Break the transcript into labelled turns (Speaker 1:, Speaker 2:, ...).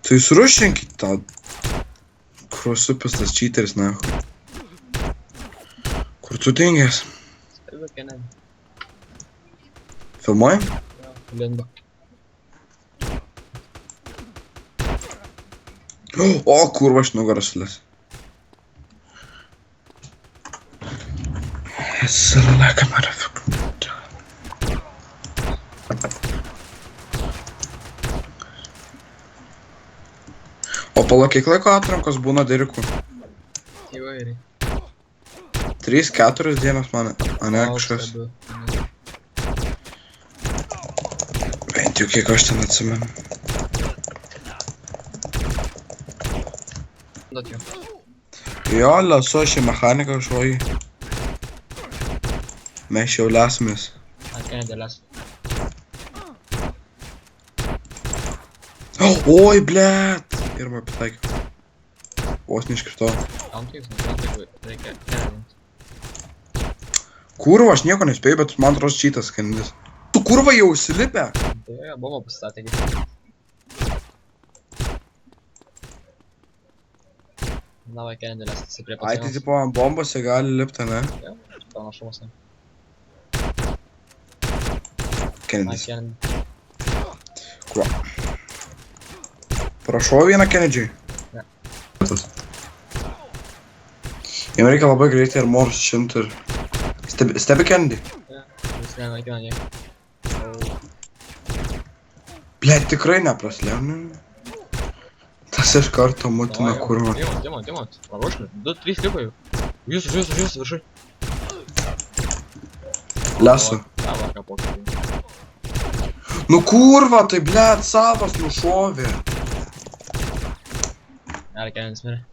Speaker 1: Tai surušinkit tą krosupis tas cheateris, nahu. Kur tu dingęs?
Speaker 2: Stebiu Kennedy.
Speaker 1: Filmuojam?
Speaker 2: Jo, lindo.
Speaker 1: O, kurva, aš nugaras sulės. Salaka, motherfucker. O pala kiek laiko atrankos būna Derikų?
Speaker 2: Įvairiai.
Speaker 1: 3-4 dienos man, ane kažkas.
Speaker 2: Stebiu.
Speaker 1: Bent jau kiek aš ten atsimenu.
Speaker 2: Duot jau.
Speaker 1: Jo, lasu aš į mechaniką kažkokį. Mes jau lesimės.
Speaker 2: Kennedy les.
Speaker 1: Oi, blėt! Ir man pataikiau. Vos neiškritau.
Speaker 2: Antriks, nes reikia Kennedy.
Speaker 1: Kurva, aš nieko nespėjau, bet man atrodo cheatas Kennedys. Tu kurva jau užsilipę?
Speaker 2: Tai jo, bombą pasistatė. Gi. Davai Kennedy les, jisai prie
Speaker 1: Ai, tai
Speaker 2: pasienos.
Speaker 1: tipo ant bombose gali lipti, ne?
Speaker 2: Jo, panašumas.
Speaker 1: Kennedys.
Speaker 2: Kennedy.
Speaker 1: Kurva. Prašau vieną Kennedžiui.
Speaker 2: Ne.
Speaker 1: Jam reikia labai greitai armorus šimti ir... Stebi Kennedy?
Speaker 2: Jo, jis nenaikina nieko.
Speaker 1: Blet, tikrai nepraslėjau, ne? Tas iš karto mutina kurva.
Speaker 2: Dimant. Paruoškime. 2-3 liko jau. Jūs, viršui.
Speaker 1: Lesu.
Speaker 2: Tavo kapokį.
Speaker 1: Nu kurva, tai blet, savas nušovė.
Speaker 2: Ar Kennedys mirė?